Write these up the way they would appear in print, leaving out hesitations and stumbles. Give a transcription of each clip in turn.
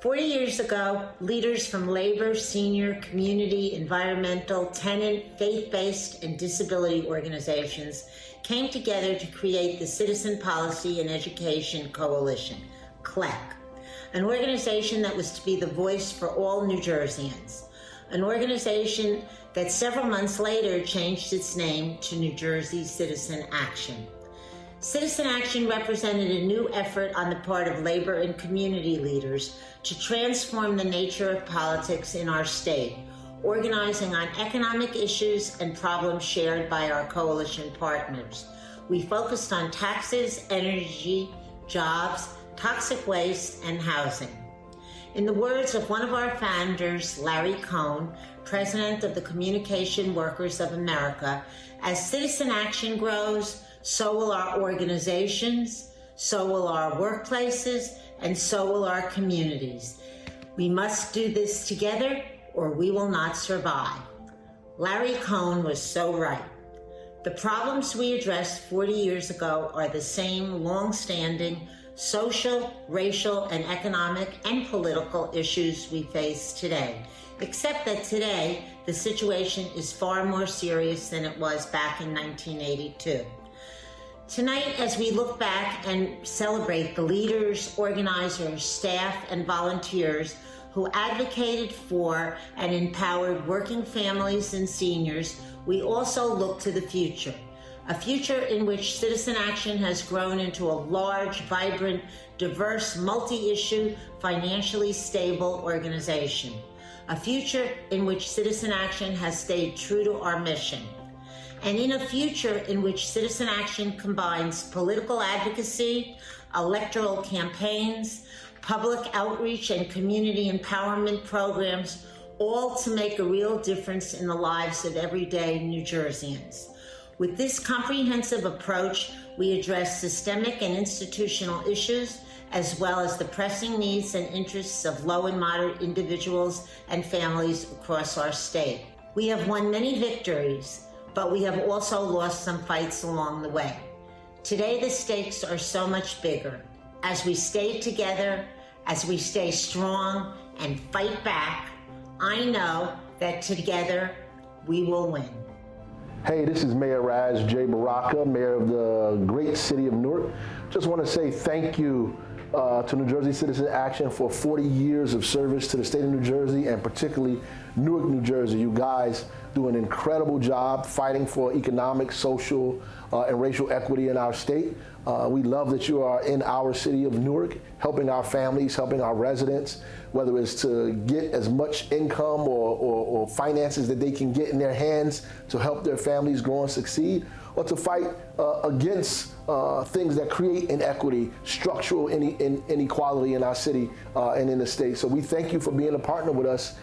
40 years ago, leaders from labor, senior, community, environmental, tenant, faith-based, and disability organizations came together to create the Citizen Policy and Education Coalition, CLEC, an organization that was to be the voice for all New Jerseyans, an organization that several months later changed its name to New Jersey Citizen Action. Citizen Action represented a new effort on the part of labor and community leaders to transform the nature of politics in our state, organizing on economic issues and problems shared by our coalition partners. We focused on taxes, energy, jobs, toxic waste, and housing. In the words of one of our founders, Larry Cohn, president of the Communication Workers of America, as Citizen Action grows, so will our organizations, so will our workplaces, and so will our communities. We must do this together or we will not survive. Larry Cohn was so right. The problems we addressed 40 years ago are the same long-standing social, racial, and economic and political issues we face today, except that today the situation is far more serious than it was back in 1982. Tonight, as we look back and celebrate the leaders, organizers, staff, and volunteers who advocated for and empowered working families and seniors, we also look to the future. A future in which Citizen Action has grown into a large, vibrant, diverse, multi-issue, financially stable organization. A future in which Citizen Action has stayed true to our mission. And in a future in which Citizen Action combines political advocacy, electoral campaigns, public outreach, and community empowerment programs, all to make a real difference in the lives of everyday New Jerseyans. With this comprehensive approach, we address systemic and institutional issues, as well as the pressing needs and interests of low and moderate individuals and families across our state. We have won many victories, but we have also lost some fights along the way. Today, the stakes are so much bigger. As we stay together, as we stay strong and fight back, I know that together we will win. Hey, this is Mayor Raz J. Baraka, Mayor of the great city of Newark. Just want to say thank you to New Jersey Citizen Action for 40 years of service to the state of New Jersey and particularly Newark, New Jersey. You guys do an incredible job fighting for economic, social, and racial equity in our state. We love that you are in our city of Newark, helping our families, helping our residents, whether it's to get as much income or finances that they can get in their hands to help their families grow and succeed, or to fight against things that create inequity, structural inequality in our city and in the state. So we thank you for being a partner with us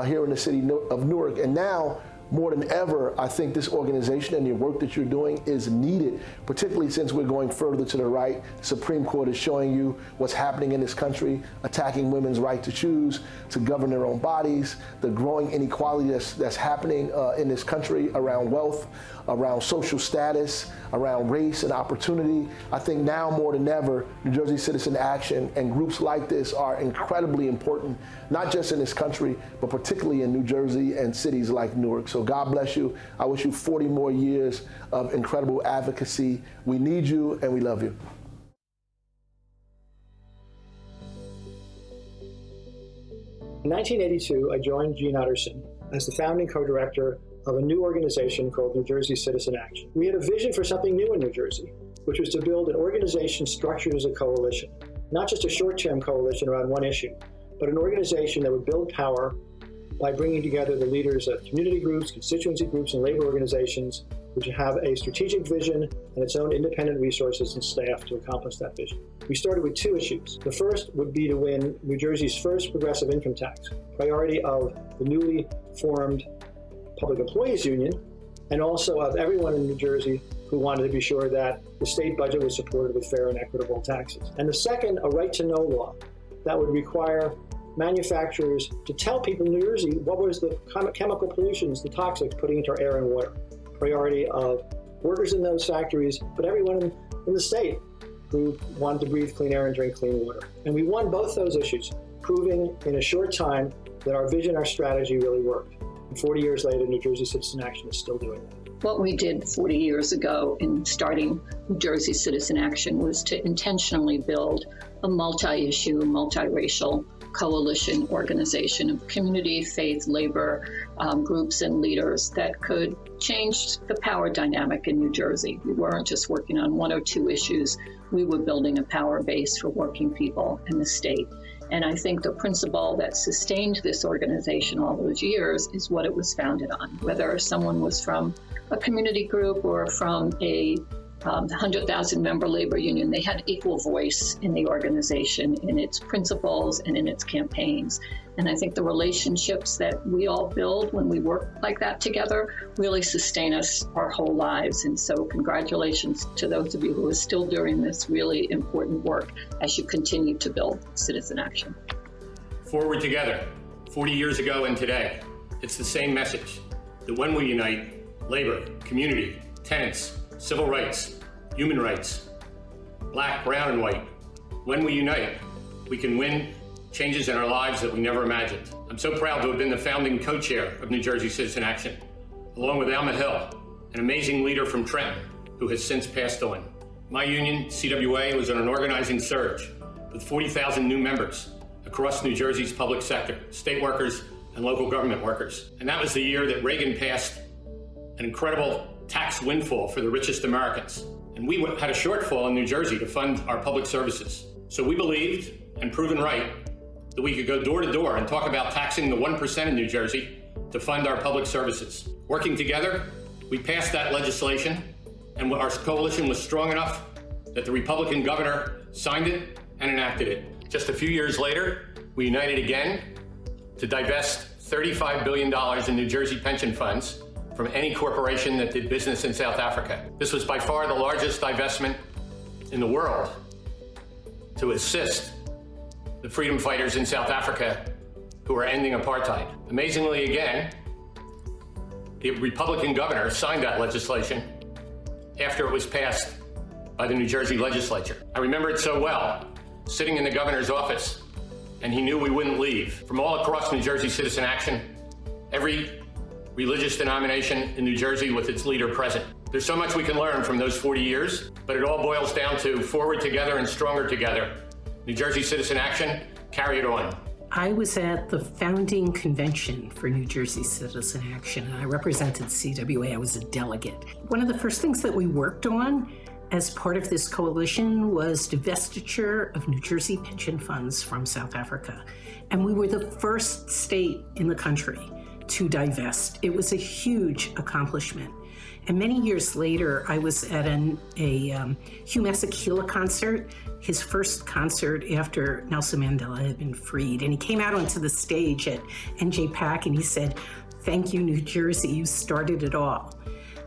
here in the city of Newark. And now, more than ever, I think this organization and your work that you're doing is needed, particularly since we're going further to the right. The Supreme Court is showing you what's happening in this country, attacking women's right to choose, to govern their own bodies, the growing inequality that's happening in this country around wealth, around social status, around race and opportunity. I think now more than ever, New Jersey Citizen Action and groups like this are incredibly important, not just in this country, but particularly in New Jersey and cities like Newark. So God bless you. I wish you 40 more years of incredible advocacy. We need you and we love you. In 1982, I joined Gene Utterson as the founding co-director of a new organization called New Jersey Citizen Action. We had a vision for something new in New Jersey, which was to build an organization structured as a coalition, not just a short-term coalition around one issue, but an organization that would build power by bringing together the leaders of community groups, constituency groups, and labor organizations, which have a strategic vision and its own independent resources and staff to accomplish that vision. We started with two issues. The first would be to win New Jersey's first progressive income tax, priority of the newly formed Public Employees Union, and also of everyone in New Jersey who wanted to be sure that the state budget was supported with fair and equitable taxes. And the second, a right-to-know law that would require manufacturers to tell people in New Jersey what was the chemical pollutions, the toxics putting into our air and water. Priority of workers in those factories, but everyone in the state who wanted to breathe clean air and drink clean water. And we won both those issues proving in a short time that our vision, our strategy really worked. And 40 years later, New Jersey Citizen Action is still doing that. What we did 40 years ago in starting New Jersey Citizen Action was to intentionally build a multi-issue, multiracial coalition organization of community, faith, labor groups and leaders that could change the power dynamic in New Jersey. We weren't just working on one or two issues. We were building a power base for working people in the state. And I think the principle that sustained this organization all those years is what it was founded on. Whether someone was from a community group or from a 100,000 member labor union, they had equal voice in the organization, in its principles and in its campaigns. And I think the relationships that we all build when we work like that together really sustain us our whole lives. And so congratulations to those of you who are still doing this really important work as you continue to build Citizen Action. Forward together, 40 years ago and today, it's the same message, that when we unite, labor, community, tenants, civil rights, human rights, black, brown, and white, when we unite, we can win changes in our lives that we never imagined. I'm so proud to have been the founding co-chair of New Jersey Citizen Action, along with Alma Hill, an amazing leader from Trenton, who has since passed on. My union, CWA, was on an organizing surge with 40,000 new members across New Jersey's public sector, state workers and local government workers. And that was the year that Reagan passed an incredible tax windfall for the richest Americans. And we had a shortfall in New Jersey to fund our public services. So we believed, and proven right, that we could go door to door and talk about taxing the 1% in New Jersey to fund our public services. Working together, we passed that legislation, and our coalition was strong enough that the Republican governor signed it and enacted it. Just a few years later, we united again to divest $35 billion in New Jersey pension funds from any corporation that did business in South Africa. This was by far the largest divestment in the world to assist the freedom fighters in South Africa who are ending apartheid. Amazingly again, the Republican governor signed that legislation after it was passed by the New Jersey legislature. I remember it so well, sitting in the governor's office, and he knew we wouldn't leave. From all across New Jersey Citizen Action, every religious denomination in New Jersey with its leader present. There's so much we can learn from those 40 years, but it all boils down to forward together and stronger together. New Jersey Citizen Action, carry it on. I was at the founding convention for New Jersey Citizen Action, and I represented CWA. I was a delegate. One of the first things that we worked on as part of this coalition was divestiture of New Jersey pension funds from South Africa. And we were the first state in the country to divest. It was a huge accomplishment. And many years later, I was at a Hugh Masekela concert, his first concert after Nelson Mandela had been freed. And he came out onto the stage at NJCA and he said, "Thank you, New Jersey, you started it all."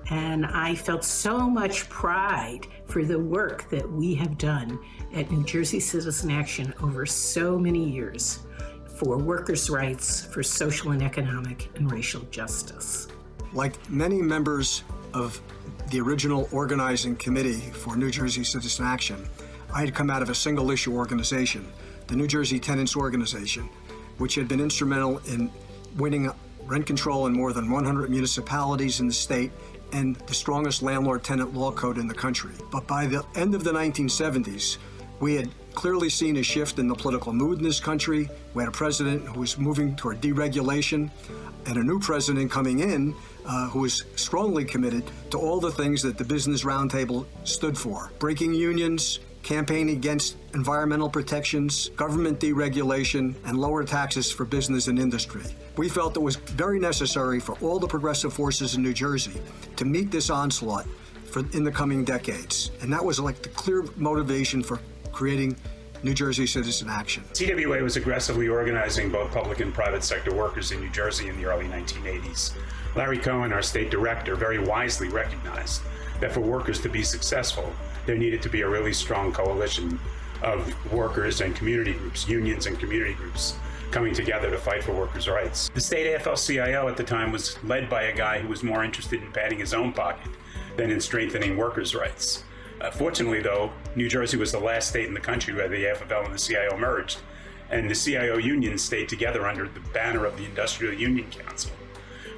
And I felt so much pride for the work that we have done at New Jersey Citizen Action over so many years for workers' rights, for social and economic and racial justice. Like many members of the original organizing committee for New Jersey Citizen Action, I had come out of a single issue organization, the New Jersey Tenants Organization, which had been instrumental in winning rent control in more than 100 municipalities in the state and the strongest landlord-tenant law code in the country. But by the end of the 1970s, we had clearly seen a shift in the political mood in this country. We had a president who was moving toward deregulation and a new president coming in who was strongly committed to all the things that the Business Roundtable stood for: breaking unions, campaigning against environmental protections, government deregulation, and lower taxes for business and industry. We felt it was very necessary for all the progressive forces in New Jersey to meet this onslaught in the coming decades. And that was like the clear motivation for creating New Jersey Citizen Action. CWA was aggressively organizing both public and private sector workers in New Jersey in the early 1980s. Larry Cohen, our state director, very wisely recognized that for workers to be successful, there needed to be a really strong coalition of workers and community groups, unions and community groups, coming together to fight for workers' rights. The state AFL-CIO at the time was led by a guy who was more interested in padding his own pocket than in strengthening workers' rights. Fortunately, though, New Jersey was the last state in the country where the AFL and the CIO merged, and the CIO union stayed together under the banner of the Industrial Union Council.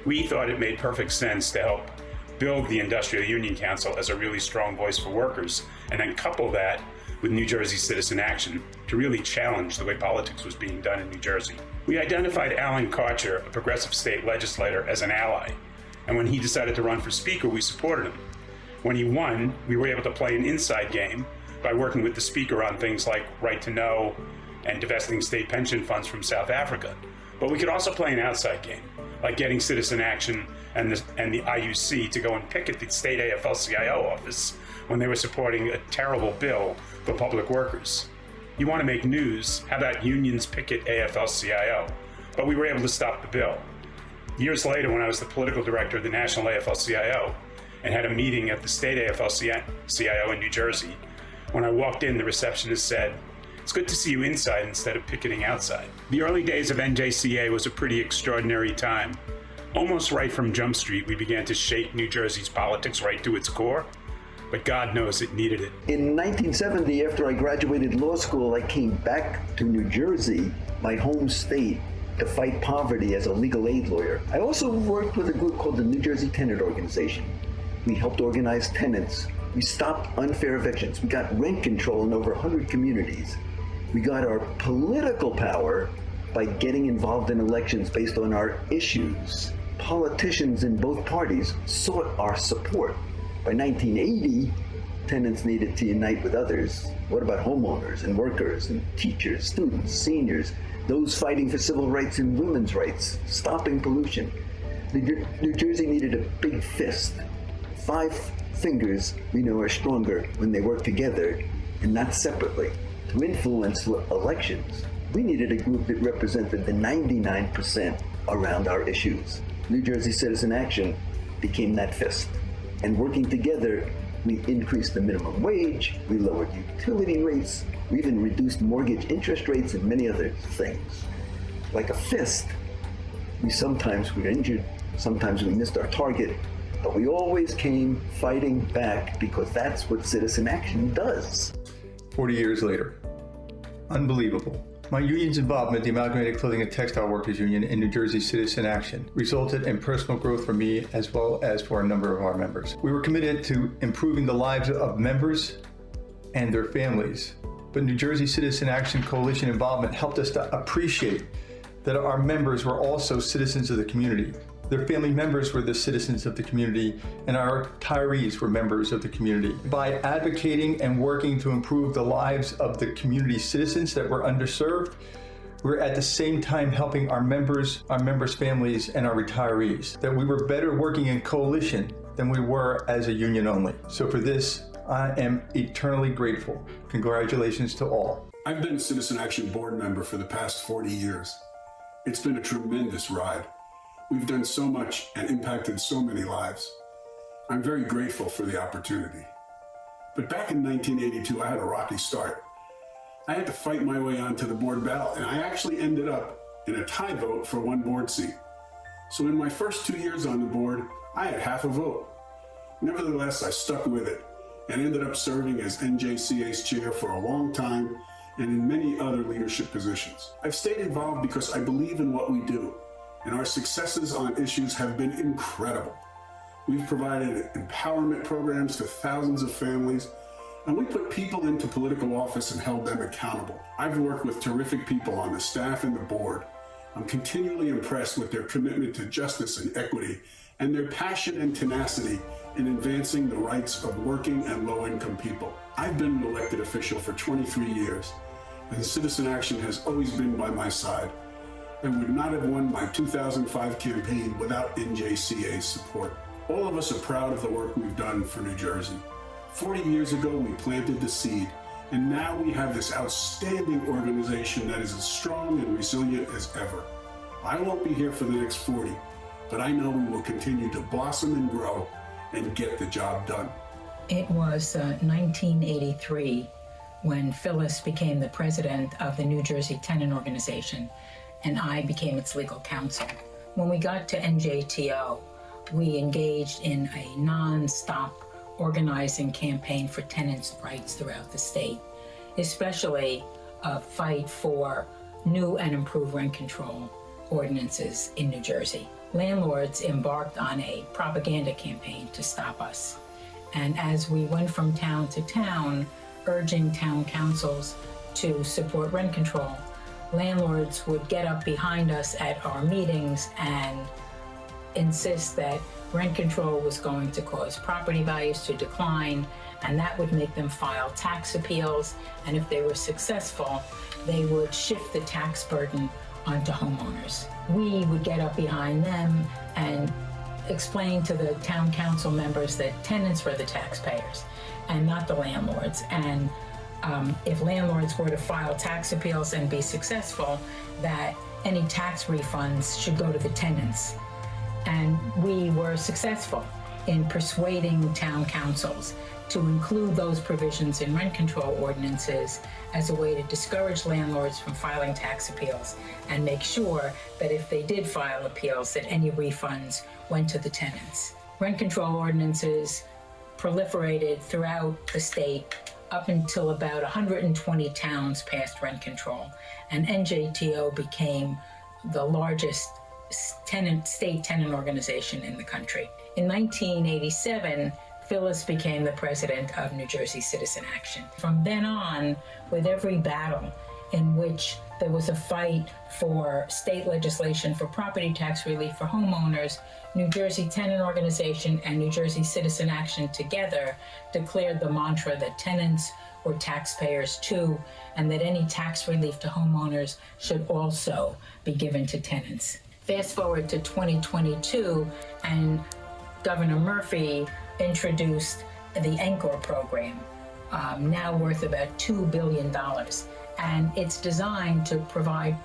We thought it made perfect sense to help build the Industrial Union Council as a really strong voice for workers, and then couple that with New Jersey Citizen Action to really challenge the way politics was being done in New Jersey. We identified Alan Karcher, a progressive state legislator, as an ally, and when he decided to run for speaker, we supported him. When he won, we were able to play an inside game by working with the speaker on things like right to know and divesting state pension funds from South Africa. But we could also play an outside game, like getting Citizen Action and the IUC to go and picket the state AFL-CIO office when they were supporting a terrible bill for public workers. You want to make news, how about unions picket AFL-CIO? But we were able to stop the bill. Years later, when I was the political director of the National AFL-CIO and had a meeting at the state AFL-CIO in New Jersey, when I walked in, the receptionist said, "It's good to see you inside instead of picketing outside." The early days of NJCA was a pretty extraordinary time. Almost right from Jump Street, we began to shake New Jersey's politics right to its core, but God knows it needed it. In 1970, after I graduated law school, I came back to New Jersey, my home state, to fight poverty as a legal aid lawyer. I also worked with a group called the New Jersey Tenant Organization. We helped organize tenants. We stopped unfair evictions. We got rent control in over 100 communities. We got our political power by getting involved in elections based on our issues. Politicians in both parties sought our support. By 1980, tenants needed to unite with others. What about homeowners and workers and teachers, students, seniors, those fighting for civil rights and women's rights, stopping pollution? New Jersey needed a big fist. 5 fingers, we know, are stronger when they work together and not separately. To influence elections, we needed a group that represented the 99% around our issues. New Jersey Citizen Action became that fist. And working together, we increased the minimum wage, we lowered utility rates, we even reduced mortgage interest rates and many other things. Like a fist, we sometimes were injured, sometimes we missed our target, but we always came fighting back because that's what Citizen Action does. 40 years later. Unbelievable. My union's involvement, the Amalgamated Clothing and Textile Workers Union and New Jersey Citizen Action, resulted in personal growth for me as well as for a number of our members. We were committed to improving the lives of members and their families, but New Jersey Citizen Action Coalition involvement helped us to appreciate that our members were also citizens of the community. Their family members were the citizens of the community, and our retirees were members of the community. By advocating and working to improve the lives of the community citizens that were underserved, we're at the same time helping our members' families, and our retirees. That we were better working in coalition than we were as a union only. So for this, I am eternally grateful. Congratulations to all. I've been a Citizen Action board member for the past 40 years. It's been a tremendous ride. We've done so much and impacted so many lives. I'm very grateful for the opportunity. But back in 1982, I had a rocky start. I had to fight my way onto the board ballot, and I actually ended up in a tie vote for 1 board seat. So in my first 2 years on the board, I had half a vote. Nevertheless, I stuck with it and ended up serving as NJCA's chair for a long time and in many other leadership positions. I've stayed involved because I believe in what we do, and our successes on issues have been incredible. We've provided empowerment programs to thousands of families, and we put people into political office and held them accountable. I've worked with terrific people on the staff and the board. I'm continually impressed with their commitment to justice and equity and their passion and tenacity in advancing the rights of working and low-income people. I've been an elected official for 23 years, and Citizen Action has always been by my side, and would not have won my 2005 campaign without NJCA's support. All of us are proud of the work we've done for New Jersey. 40 years ago, we planted the seed, and now we have this outstanding organization that is as strong and resilient as ever. I won't be here for the next 40, but I know we will continue to blossom and grow and get the job done. It was 1983 when Phyllis became the president of the New Jersey Tenant Organization, and I became its legal counsel. When we got to NJTO, we engaged in a non-stop organizing campaign for tenants' rights throughout the state, especially a fight for new and improved rent control ordinances in New Jersey. Landlords embarked on a propaganda campaign to stop us. And as we went from town to town, urging town councils to support rent control, landlords would get up behind us at our meetings and insist that rent control was going to cause property values to decline, and that would make them file tax appeals. And if they were successful, they would shift the tax burden onto homeowners. We would get up behind them and explain to the town council members that tenants were the taxpayers and not the landlords. And if landlords were to file tax appeals and be successful, that any tax refunds should go to the tenants. And we were successful in persuading town councils to include those provisions in rent control ordinances as a way to discourage landlords from filing tax appeals and make sure that if they did file appeals, that any refunds went to the tenants. Rent control ordinances proliferated throughout the state up until about 120 towns passed rent control, and NJTO became the largest state tenant organization in the country. In 1987, Phyllis became the president of New Jersey Citizen Action. From then on, with every battle in which there was a fight for state legislation for property tax relief for homeowners, New Jersey Tenant Organization and New Jersey Citizen Action together declared the mantra that tenants were taxpayers too, and that any tax relief to homeowners should also be given to tenants. Fast forward to 2022, and Governor Murphy introduced the Encore program, now worth about $2 billion. And it's designed to provide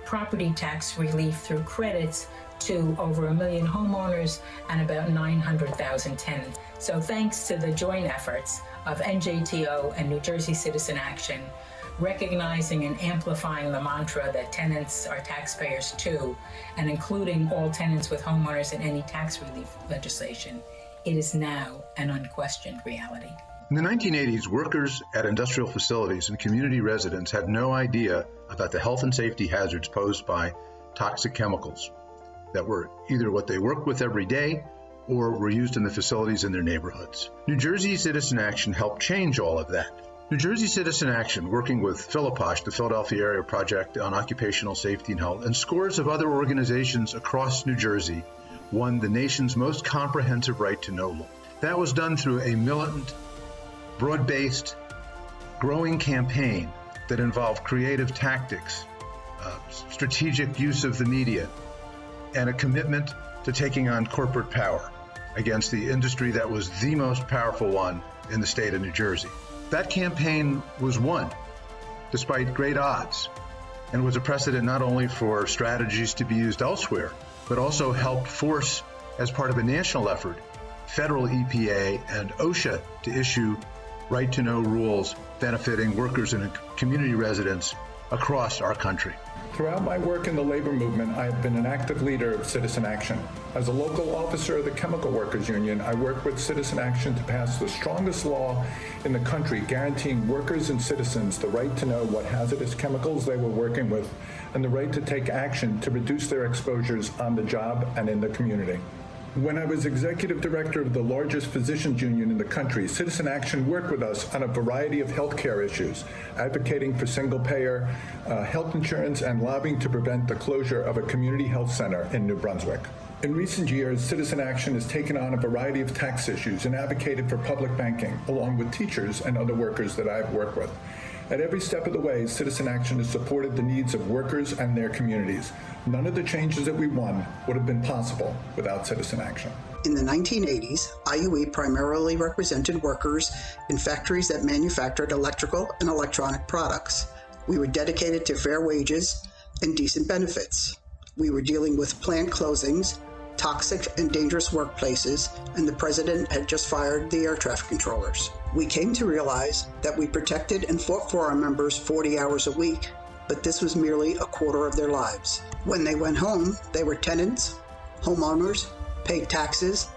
property tax relief through credits to over 1 million homeowners and about 900,000 tenants. So thanks to the joint efforts of NJTO and New Jersey Citizen Action, recognizing and amplifying the mantra that tenants are taxpayers too, and including all tenants with homeowners in any tax relief legislation, it is now an unquestioned reality. In the 1980s, workers at industrial facilities and community residents had no idea about the health and safety hazards posed by toxic chemicals that were either what they worked with every day or were used in the facilities in their neighborhoods. New Jersey Citizen Action helped change all of that. New Jersey Citizen Action, working with Philipposh, the Philadelphia Area Project on Occupational Safety and Health, and scores of other organizations across New Jersey, won the nation's most comprehensive right to know law. That was done through a militant, broad-based, growing campaign that involved creative tactics, strategic use of the media, and a commitment to taking on corporate power against the industry that was the most powerful one in the state of New Jersey. That campaign was won, despite great odds, and was a precedent not only for strategies to be used elsewhere, but also helped force, as part of a national effort, federal EPA and OSHA to issue right-to-know rules benefiting workers and community residents across our country. Throughout my work in the labor movement, I have been an active leader of Citizen Action. As a local officer of the Chemical Workers Union, I worked with Citizen Action to pass the strongest law in the country, guaranteeing workers and citizens the right to know what hazardous chemicals they were working with and the right to take action to reduce their exposures on the job and in the community. When I was executive director of the largest physicians union in the country, Citizen Action worked with us on a variety of healthcare issues, advocating for single-payer health insurance and lobbying to prevent the closure of a community health center in New Brunswick. In recent years, Citizen Action has taken on a variety of tax issues and advocated for public banking, along with teachers and other workers that I've worked with. At every step of the way, Citizen Action has supported the needs of workers and their communities. None of the changes that we won would have been possible without Citizen Action. In the 1980s, IUE primarily represented workers in factories that manufactured electrical and electronic products. We were dedicated to fair wages and decent benefits. We were dealing with plant closings, toxic and dangerous workplaces, and the president had just fired the air traffic controllers. We came to realize that we protected and fought for our members 40 hours a week, but this was merely a quarter of their lives. When they went home, they were tenants, homeowners, paid taxes,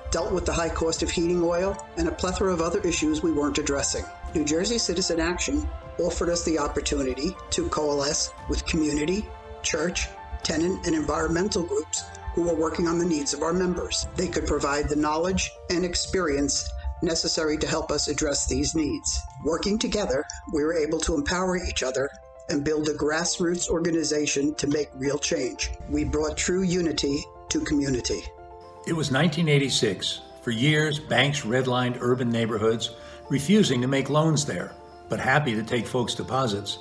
dealt with the high cost of heating oil, and a plethora of other issues we weren't addressing. New Jersey Citizen Action offered us the opportunity to coalesce with community, church, tenant, and environmental groups who were working on the needs of our members. They could provide the knowledge and experience necessary to help us address these needs. Working together, we were able to empower each other and build a grassroots organization to make real change. We brought true unity to community. It was 1986. For years, banks redlined urban neighborhoods, refusing to make loans there, but happy to take folks' deposits.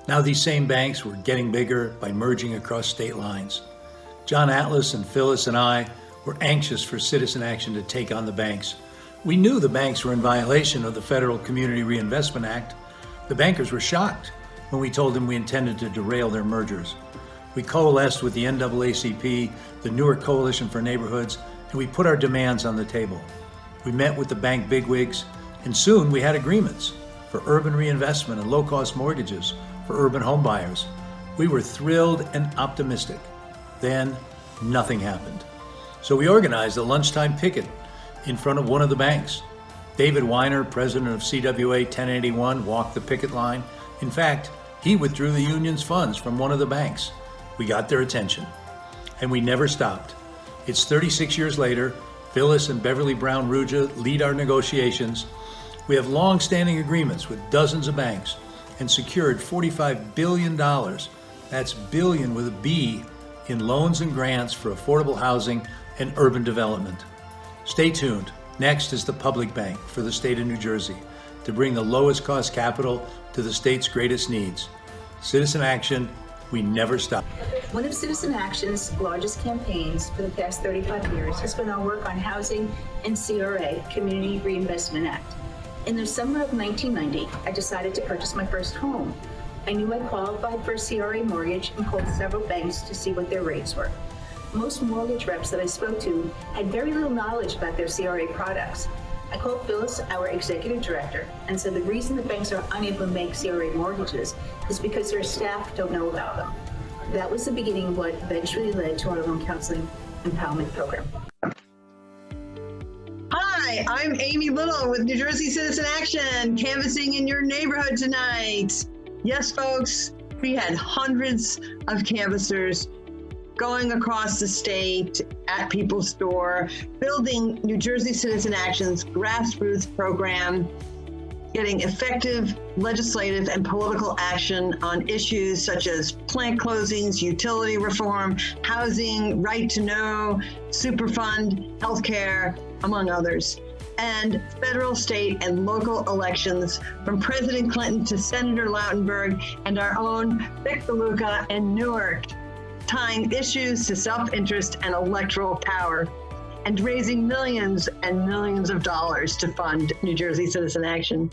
Now these same banks were getting bigger by merging across state lines. John Atlas and Phyllis and I were anxious for Citizen Action to take on the banks. We knew the banks were in violation of the Federal Community Reinvestment Act. The bankers were shocked when we told them we intended to derail their mergers. We coalesced with the NAACP, the Newark Coalition for Neighborhoods, and we put our demands on the table. We met with the bank bigwigs, and soon we had agreements for urban reinvestment and low-cost mortgages for urban homebuyers. We were thrilled and optimistic. Then, nothing happened. So we organized a lunchtime picket in front of one of the banks. David Weiner, president of CWA 1081, walked the picket line. In fact, he withdrew the union's funds from one of the banks. We got their attention, and we never stopped. It's 36 years later. Phyllis and Beverly Brown Ruja lead our negotiations. We have long-standing agreements with dozens of banks and secured $45 billion, that's billion with a B, in loans and grants for affordable housing and urban development. Stay tuned. Next is the public bank for the state of New Jersey to bring the lowest cost capital to the state's greatest needs. Citizen Action, we never stop. One of Citizen Action's largest campaigns for the past 35 years has been our work on housing and CRA, Community Reinvestment Act. In the summer of 1990, I decided to purchase my first home. I knew I qualified for a CRA mortgage and called several banks to see what their rates were. Most mortgage reps that I spoke to had very little knowledge about their CRA products. I called Phyllis, our executive director, and said the reason the banks are unable to make CRA mortgages is because their staff don't know about them. That was the beginning of what eventually led to our loan counseling empowerment program. Hi, I'm Amy Little with New Jersey Citizen Action, canvassing in your neighborhood tonight. Yes, folks, we had hundreds of canvassers going across the state at people's door, building New Jersey Citizen Action's grassroots program, getting effective legislative and political action on issues such as plant closings, utility reform, housing, right to know, Superfund, healthcare, among others, and federal, state, and local elections from President Clinton to Senator Lautenberg and our own Vic DeLuca in Newark, tying issues to self-interest and electoral power, and raising millions and millions of dollars to fund New Jersey Citizen Action.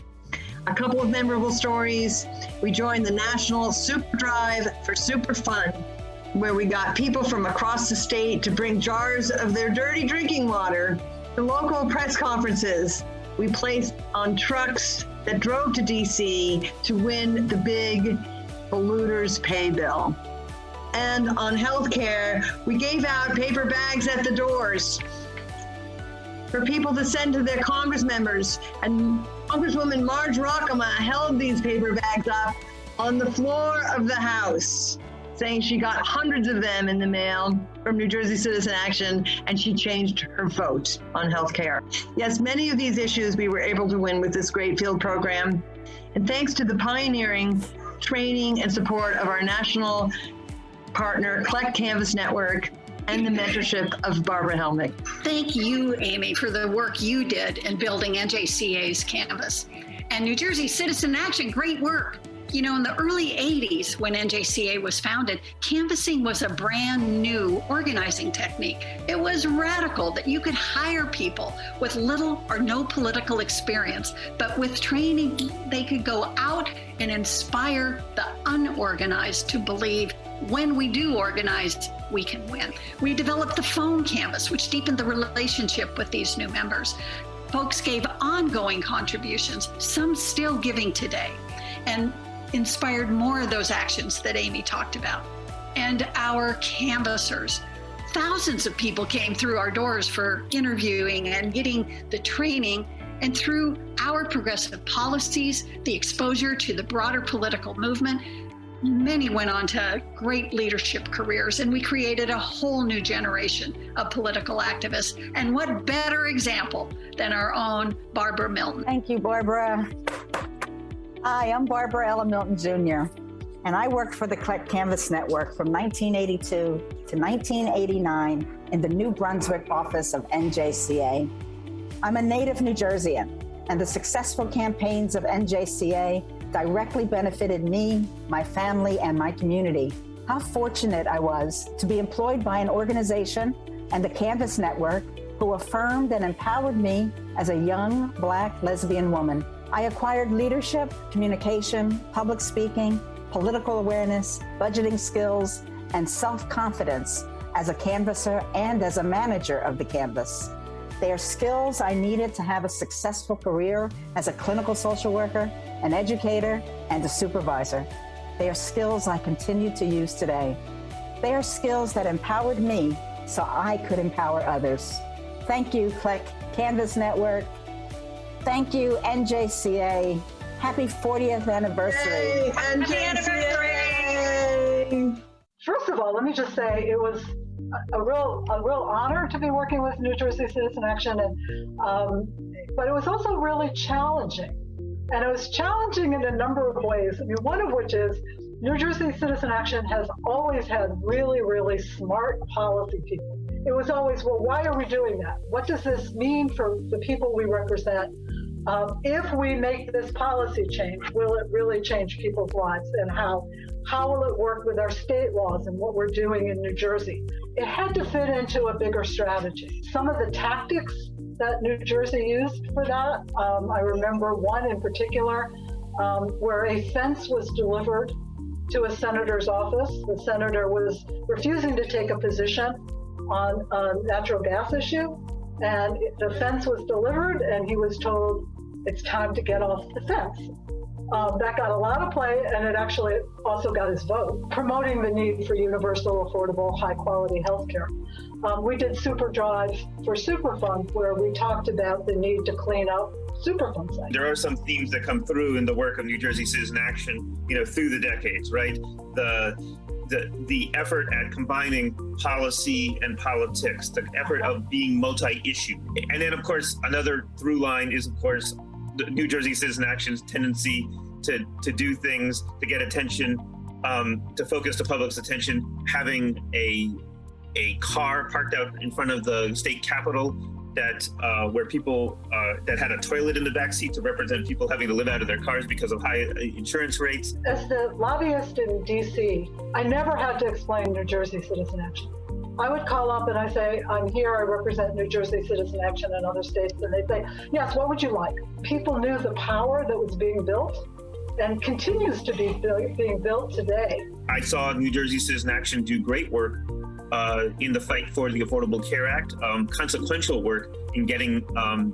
A couple of memorable stories. We joined the National Super Drive for Superfund, where we got people from across the state to bring jars of their dirty drinking water to local press conferences. We placed on trucks that drove to DC to win the big polluters pay bill. And on healthcare, we gave out paper bags at the doors for people to send to their Congress members. And Congresswoman Marge Rockema held these paper bags up on the floor of the House, saying she got hundreds of them in the mail from New Jersey Citizen Action, and she changed her vote on healthcare. Yes, many of these issues we were able to win with this great field program. And thanks to the pioneering training and support of our national partner, Collect Canvas Network, and the mentorship of Barbara Helmick. Thank you, Amy, for the work you did in building NJCA's Canvas. And New Jersey Citizen Action, great work. You know, in the early 80s, when NJCA was founded, canvassing was a brand new organizing technique. It was radical that you could hire people with little or no political experience, but with training, they could go out and inspire the unorganized to believe when we do organize, we can win. We developed the phone canvas, which deepened the relationship with these new members. Folks gave ongoing contributions, some still giving today, and inspired more of those actions that Amy talked about. And our canvassers, thousands of people came through our doors for interviewing and getting the training And through our progressive policies, the exposure to the broader political movement, many went on to great leadership careers, and we created a whole new generation of political activists. And what better example than our own Barbara Milton? Thank you, Barbara. Hi, I'm Barbara Ella Milton Jr., and I worked for the CLEC Canvas Network from 1982 to 1989 in the New Brunswick office of NJCA. I'm a native New Jerseyan, and the successful campaigns of NJCA directly benefited me, my family, and my community. How fortunate I was to be employed by an organization and the Canvas Network who affirmed and empowered me as a young Black lesbian woman. I acquired leadership, communication, public speaking, political awareness, budgeting skills, and self-confidence as a canvasser and as a manager of the Canvas. They are skills I needed to have a successful career as a clinical social worker, an educator, and a supervisor. They are skills I continue to use today. They are skills that empowered me so I could empower others. Thank you, CLEC Canvas Network. Thank you, NJCA. Happy 40th anniversary. Yay, Happy anniversary! First of all, let me just say it was a real honor to be working with New Jersey Citizen Action, and but it was also really challenging. And it was challenging in a number of ways. I mean, one of which is New Jersey Citizen Action has always had really, really smart policy people. It was always, well, why are we doing that? What does this mean for the people we represent? If we make this policy change, will it really change people's lives? And how will it work with our state laws and what we're doing in New Jersey? It had to fit into a bigger strategy. Some of the tactics that New Jersey used for that, I remember one in particular where a fence was delivered to a senator's office. The senator was refusing to take a position on a natural gas issue, and the fence was delivered, and he was told, it's time to get off the fence. That got a lot of play, and it actually also got his vote, promoting the need for universal, affordable, high-quality health care. We did Super Drive for Superfund, where we talked about the need to clean up Superfund sites. There are some themes that come through in the work of New Jersey Citizen Action, through the decades, right? The effort at combining policy and politics, the effort of being multi-issue. And then, of course, another through line is, of course, the New Jersey Citizen Action's tendency to do things, to get attention, to focus the public's attention, having a car parked out in front of the state capitol that where people that had a toilet in the backseat to represent people having to live out of their cars because of high insurance rates. As the lobbyist in DC, I never had to explain New Jersey Citizen Action. I would call up and I say, I'm here, I represent New Jersey Citizen Action in other states, and they'd say, yes, what would you like? People knew the power that was being built and continues to be being built today. I saw New Jersey Citizen Action do great work in the fight for the Affordable Care Act, consequential work in getting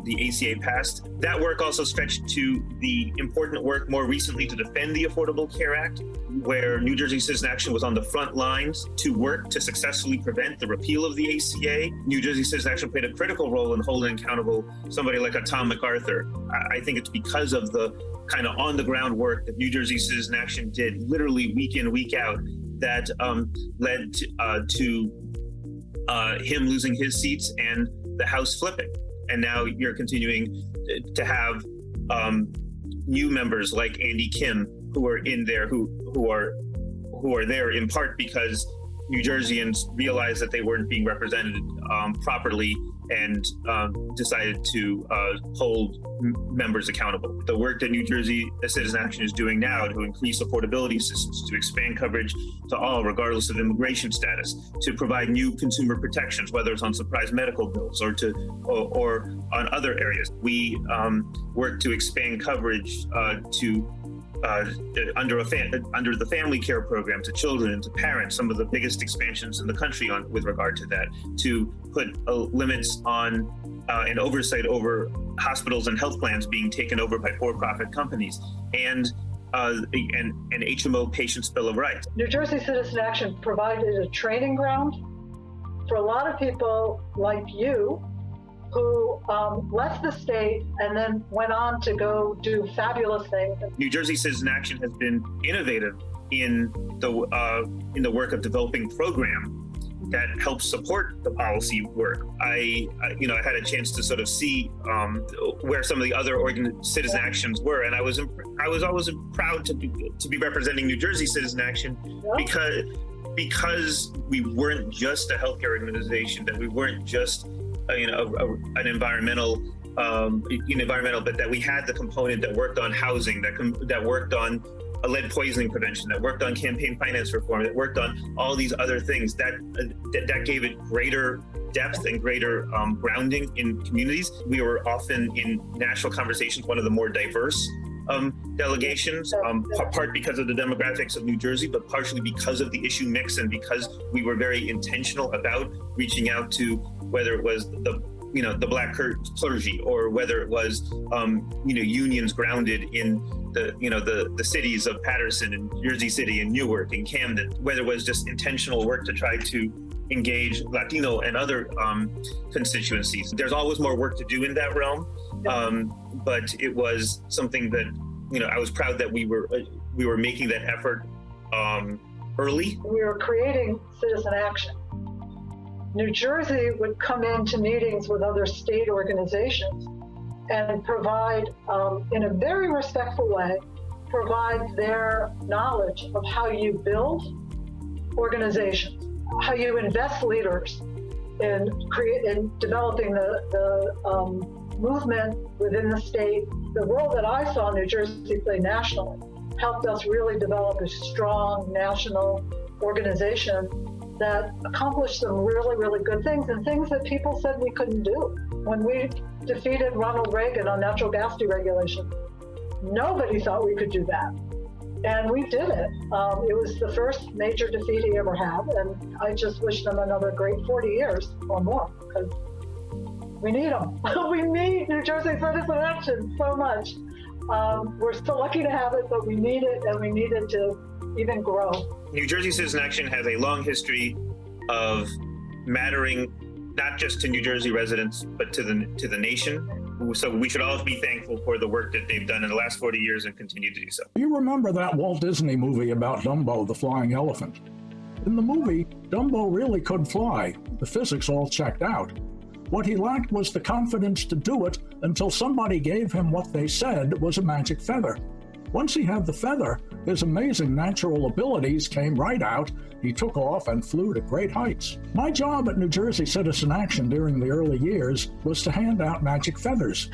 the ACA passed. That work also stretched to the important work more recently to defend the Affordable Care Act, where New Jersey Citizen Action was on the front lines to work to successfully prevent the repeal of the ACA. New Jersey Citizen Action played a critical role in holding accountable somebody like a Tom MacArthur. I think it's because of the kind of on-the-ground work that New Jersey Citizen Action did literally week in, week out, that led to him losing his seats and the House flipping. And now you're continuing to have new members like Andy Kim who are in there, who are there in part because New Jerseyans realized that they weren't being represented properly and decided to hold members accountable. The work that New Jersey Citizen Action is doing now to increase affordability systems, to expand coverage to all, regardless of immigration status, to provide new consumer protections, whether it's on surprise medical bills or on other areas. We work to expand coverage under the family care program to children and to parents, some of the biggest expansions in the country with regard to that, to put limits on and oversight over hospitals and health plans being taken over by for-profit companies, and an HMO Patients' Bill of Rights. New Jersey Citizen Action provided a training ground for a lot of people like you who left the state and then went on to go do fabulous things. New Jersey Citizen Action has been innovative in the work of developing programs that helps support the policy work. I had a chance to sort of see where some of the other citizen actions were, and I was always proud to be representing New Jersey Citizen Action because we weren't just a healthcare organization, that we weren't just an environmental, but that we had the component that worked on housing, that worked on lead poisoning prevention, that worked on campaign finance reform, that worked on all these other things, that gave it greater depth and greater grounding in communities. We were often in national conversations, one of the more diverse delegations, part because of the demographics of New Jersey, but partially because of the issue mix and because we were very intentional about reaching out to whether it was the Black clergy or whether it was unions grounded in the cities of Paterson and Jersey City and Newark and Camden, whether it was just intentional work to try to engage Latino and other constituencies. There's always more work to do in that realm, but it was something that I was proud that we were making that effort early. We were creating citizen action. New Jersey would come into meetings with other state organizations and provide, in a very respectful way, provide their knowledge of how you build organizations, how you invest leaders in developing the movement within the state. The role that I saw New Jersey play nationally helped us really develop a strong national organization that accomplished some really, really good things and things that people said we couldn't do. When we defeated Ronald Reagan on natural gas deregulation, nobody thought we could do that. And we did it. It was the first major defeat he ever had, and I just wish them another great 40 years or more, because we need them. We need New Jersey Citizen Action so much. We're so lucky to have it, but we need it, and we need it to even grow. New Jersey Citizen Action has a long history of mattering not just to New Jersey residents, but to the nation. So we should all be thankful for the work that they've done in the last 40 years and continue to do so. You remember that Walt Disney movie about Dumbo, the flying elephant? In the movie, Dumbo really could fly. The physics all checked out. What he lacked was the confidence to do it until somebody gave him what they said was a magic feather. Once he had the feather, his amazing natural abilities came right out. He took off and flew to great heights. My job at New Jersey Citizen Action during the early years was to hand out magic feathers.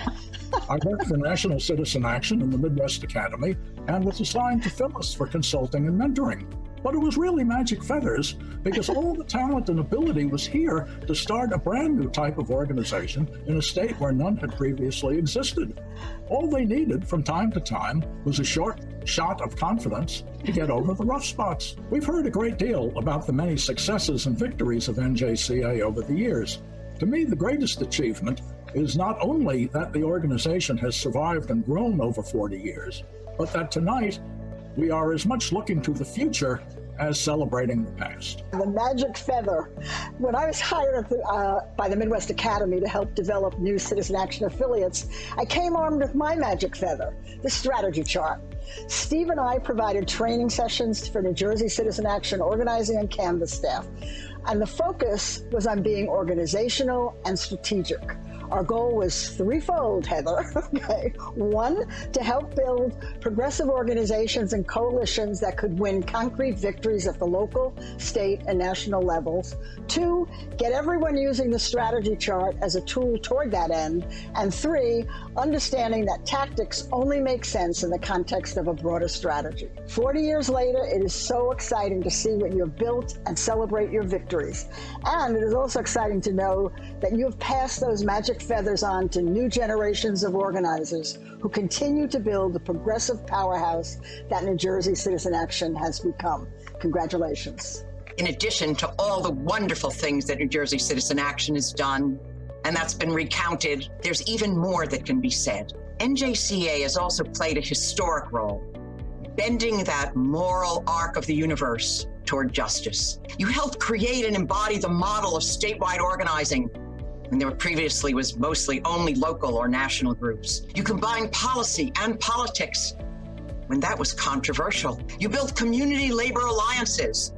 I worked for National Citizen Action in the Midwest Academy and was assigned to Phyllis for consulting and mentoring. But it was really magic feathers because all the talent and ability was here to start a brand new type of organization in a state where none had previously existed. All they needed from time to time was a short shot of confidence to get over the rough spots. We've heard a great deal about the many successes and victories of NJCA over the years. To me, the greatest achievement is not only that the organization has survived and grown over 40 years, but that tonight we are as much looking to the future as celebrating the past. The magic feather. When I was hired by the Midwest Academy to help develop new Citizen Action affiliates, I came armed with my magic feather, the strategy chart. Steve and I provided training sessions for New Jersey Citizen Action organizing and Canvas staff, and the focus was on being organizational and strategic. Our goal was threefold, Heather. Okay. One, to help build progressive organizations and coalitions that could win concrete victories at the local, state, and national levels. Two, get everyone using the strategy chart as a tool toward that end. And three, understanding that tactics only make sense in the context of a broader strategy. 40 years later, it is so exciting to see what you have built and celebrate your victories. And it is also exciting to know that you have passed those magic feathers on to new generations of organizers who continue to build the progressive powerhouse that New Jersey Citizen Action has become. Congratulations. In addition to all the wonderful things that New Jersey Citizen Action has done, and that's been recounted, there's even more that can be said. NJCA has also played a historic role, bending that moral arc of the universe toward justice. You helped create and embody the model of statewide organizing when there previously was mostly only local or national groups. You combined policy and politics when that was controversial. You built community labor alliances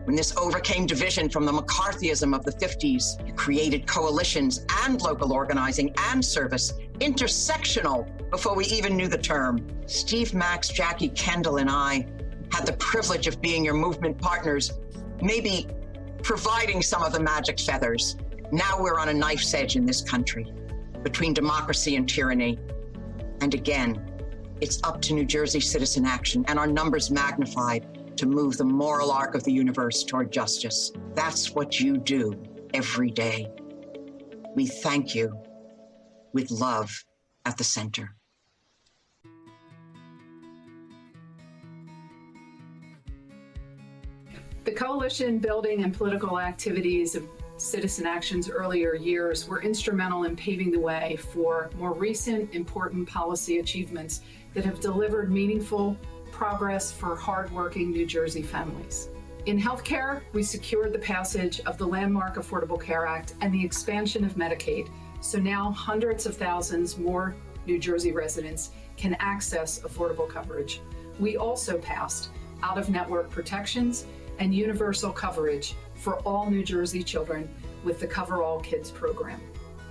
when this overcame division from the McCarthyism of the 50s. You created coalitions and local organizing and service, intersectional, before we even knew the term. Steve, Max, Jackie, Kendall, and I had the privilege of being your movement partners, maybe providing some of the magic feathers. Now we're on a knife's edge in this country, between democracy and tyranny. And again, it's up to New Jersey Citizen Action and our numbers magnified to move the moral arc of the universe toward justice. That's what you do every day. We thank you with love at the center. The coalition building and political activities of Citizen Action's earlier years were instrumental in paving the way for more recent important policy achievements that have delivered meaningful progress for hardworking New Jersey families. In healthcare, we secured the passage of the landmark Affordable Care Act and the expansion of Medicaid, so now hundreds of thousands more New Jersey residents can access affordable coverage. We also passed out-of-network protections and universal coverage for all New Jersey children with the Cover All Kids program.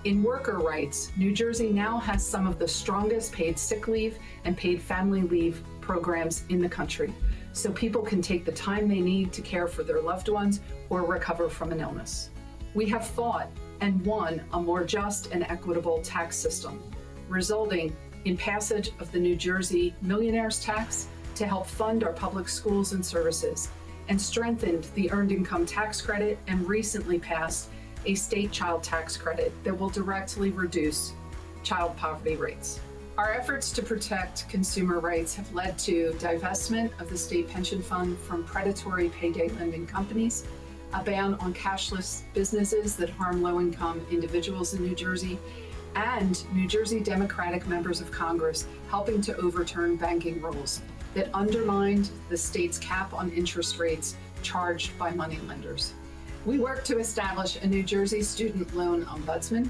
In worker rights, New Jersey now has some of the strongest paid sick leave and paid family leave programs in the country, so people can take the time they need to care for their loved ones or recover from an illness. We have fought and won a more just and equitable tax system, resulting in passage of the New Jersey Millionaires Tax to help fund our public schools and services, and strengthened the Earned Income Tax Credit and recently passed a state child tax credit that will directly reduce child poverty rates. Our efforts to protect consumer rights have led to divestment of the state pension fund from predatory payday lending companies, a ban on cashless businesses that harm low-income individuals in New Jersey, and New Jersey Democratic members of Congress helping to overturn banking rules that undermined the state's cap on interest rates charged by moneylenders. We work to establish a New Jersey student loan ombudsman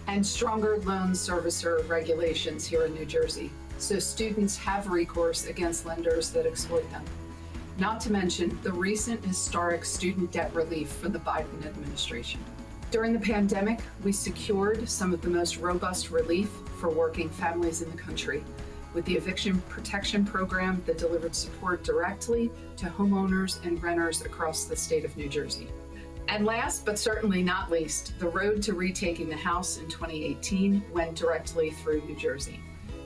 and stronger loan servicer regulations here in New Jersey, so students have recourse against lenders that exploit them. Not to mention the recent historic student debt relief from the Biden administration. During the pandemic, we secured some of the most robust relief for working families in the country, with the eviction protection program that delivered support directly to homeowners and renters across the state of New Jersey. And last, but certainly not least, the road to retaking the House in 2018 went directly through New Jersey.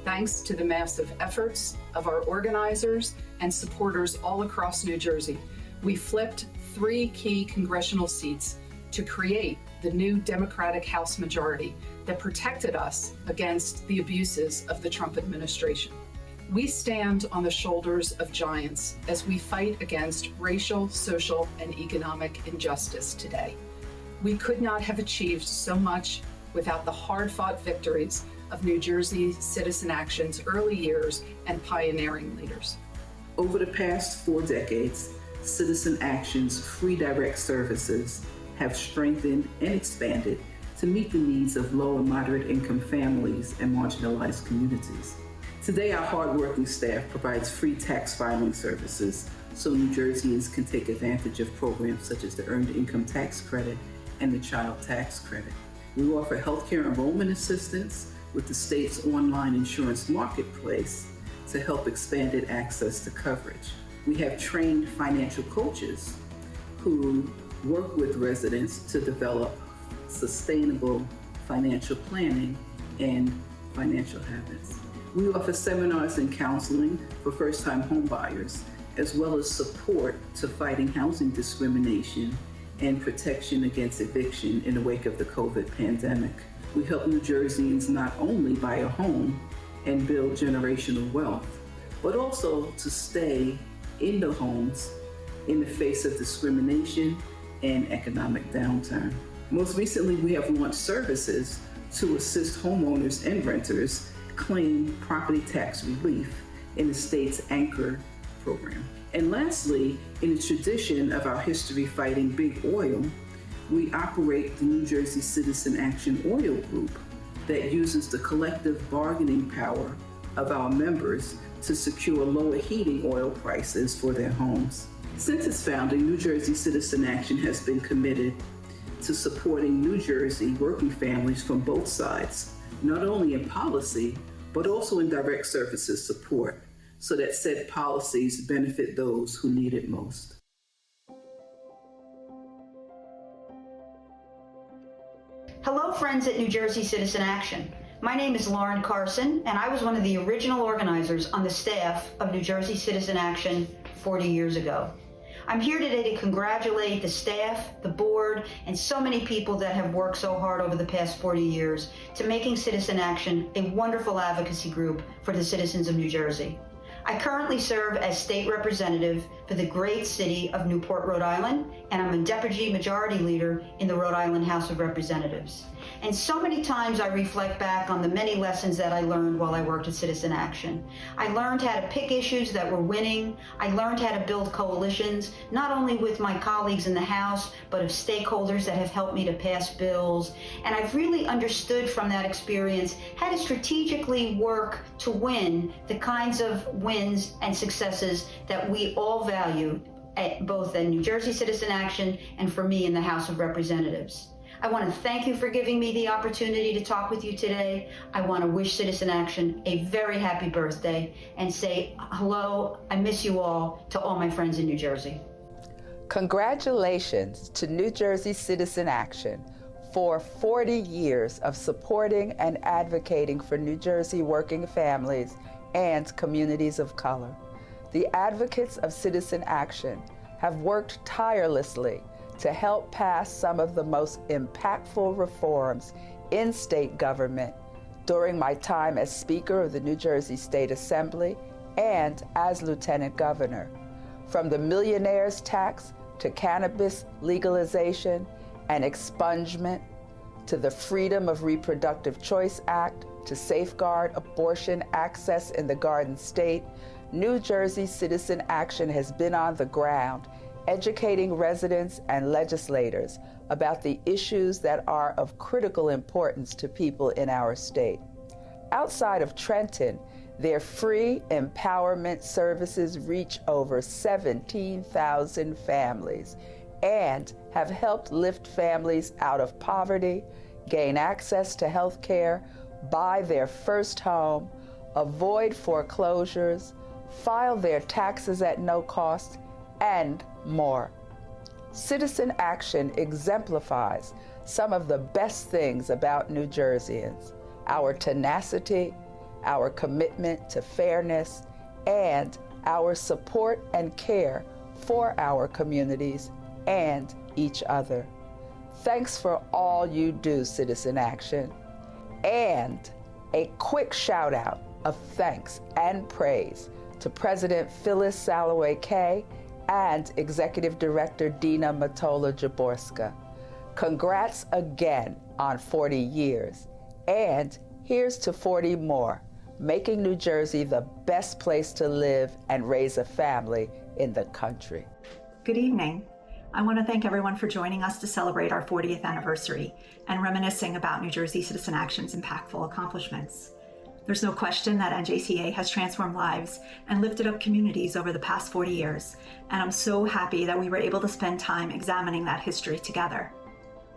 Thanks to the massive efforts of our organizers and supporters all across New Jersey, we flipped 3 key congressional seats to create the new Democratic House majority that protected us against the abuses of the Trump administration. We stand on the shoulders of giants as we fight against racial, social, and economic injustice today. We could not have achieved so much without the hard-fought victories of New Jersey Citizen Action's early years and pioneering leaders. Over the past 4 decades, Citizen Action's free direct services have strengthened and expanded to meet the needs of low and moderate income families and marginalized communities. Today, our hardworking staff provides free tax filing services so New Jerseyans can take advantage of programs such as the Earned Income Tax Credit and the Child Tax Credit. We offer healthcare enrollment assistance with the state's online insurance marketplace to help expanded access to coverage. We have trained financial coaches who work with residents to develop sustainable financial planning and financial habits. We offer seminars and counseling for first-time home buyers, as well as support to fighting housing discrimination and protection against eviction in the wake of the COVID pandemic. We help New Jerseyans not only buy a home and build generational wealth, but also to stay in the homes in the face of discrimination and economic downturn. Most recently, we have launched services to assist homeowners and renters claim property tax relief in the state's Anchor program. And lastly, in the tradition of our history fighting big oil, We operate the New Jersey Citizen Action Oil Group that uses the collective bargaining power of our members to secure lower heating oil prices for their homes. Since its founding, New Jersey Citizen Action has been committed to supporting New Jersey working families from both sides, not only in policy, but also in direct services support, so that said policies benefit those who need it most. Hello, friends at New Jersey Citizen Action. My name is Lauren Carson, and I was one of the original organizers on the staff of New Jersey Citizen Action 40 years ago. I'm here today to congratulate the staff, the board, and so many people that have worked so hard over the past 40 years to making Citizen Action a wonderful advocacy group for the citizens of New Jersey. I currently serve as state representative for the great city of Newport, Rhode Island, and I'm a deputy majority leader in the Rhode Island House of Representatives. And so many times I reflect back on the many lessons that I learned while I worked at Citizen Action. I learned how to pick issues that were winning. I learned how to build coalitions, not only with my colleagues in the House, but of stakeholders that have helped me to pass bills. And I've really understood from that experience how to strategically work to win the kinds of wins and successes that we all value, both in New Jersey Citizen Action and for me in the House of Representatives. I want to thank you for giving me the opportunity to talk with you today. I want to wish Citizen Action a very happy birthday and say hello, I miss you all, to all my friends in New Jersey. Congratulations to New Jersey Citizen Action for 40 years of supporting and advocating for New Jersey working families and communities of color. The advocates of Citizen Action have worked tirelessly to help pass some of the most impactful reforms in state government during my time as Speaker of the New Jersey State Assembly and as Lieutenant Governor. From the millionaire's tax to cannabis legalization and expungement, to the Freedom of Reproductive Choice Act, to safeguard abortion access in the Garden State, New Jersey Citizen Action has been on the ground educating residents and legislators about the issues that are of critical importance to people in our state. Outside of Trenton, their free empowerment services reach over 17,000 families and have helped lift families out of poverty, gain access to health care, buy their first home, avoid foreclosures, file their taxes at no cost, and more. Citizen Action exemplifies some of the best things about New Jerseyans: our tenacity, our commitment to fairness, and our support and care for our communities and each other. Thanks for all you do, Citizen Action. And a quick shout out of thanks and praise to President Phyllis Salloway Kay and Executive Director Dina Matola-Jaborska. Congrats again on 40 years. And here's to 40 more, making New Jersey the best place to live and raise a family in the country. Good evening. I want to thank everyone for joining us to celebrate our 40th anniversary and reminiscing about New Jersey Citizen Action's impactful accomplishments. There's no question that NJCA has transformed lives and lifted up communities over the past 40 years, and I'm so happy that we were able to spend time examining that history together.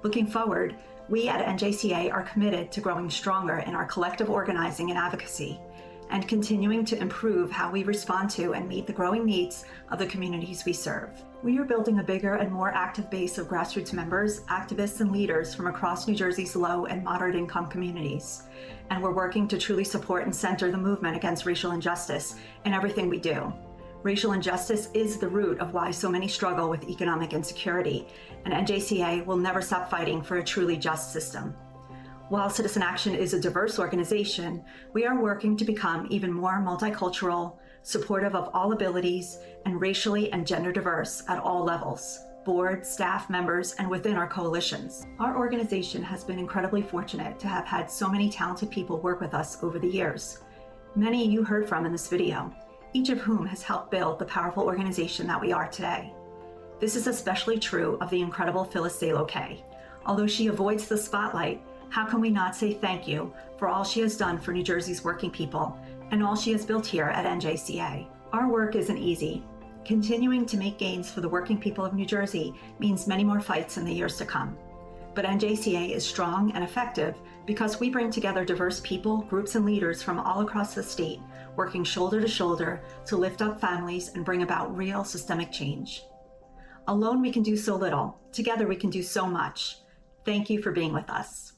Looking forward, we at NJCA are committed to growing stronger in our collective organizing and advocacy, and continuing to improve how we respond to and meet the growing needs of the communities we serve. We are building a bigger and more active base of grassroots members, activists, and leaders from across New Jersey's low and moderate income communities. And we're working to truly support and center the movement against racial injustice in everything we do. Racial injustice is the root of why so many struggle with economic insecurity, and NJCA will never stop fighting for a truly just system. While Citizen Action is a diverse organization, we are working to become even more multicultural, supportive of all abilities, and racially and gender diverse at all levels: board, staff members, and within our coalitions. Our organization has been incredibly fortunate to have had so many talented people work with us over the years. Many you heard from in this video, each of whom has helped build the powerful organization that we are today. This is especially true of the incredible Phyllis Zaloke. Although she avoids the spotlight, how can we not say thank you for all she has done for New Jersey's working people and all she has built here at NJCA? Our work isn't easy. Continuing to make gains for the working people of New Jersey means many more fights in the years to come. But NJCA is strong and effective because we bring together diverse people, groups, and leaders from all across the state, working shoulder to shoulder to lift up families and bring about real systemic change. Alone, we can do so little. Together, we can do so much. Thank you for being with us.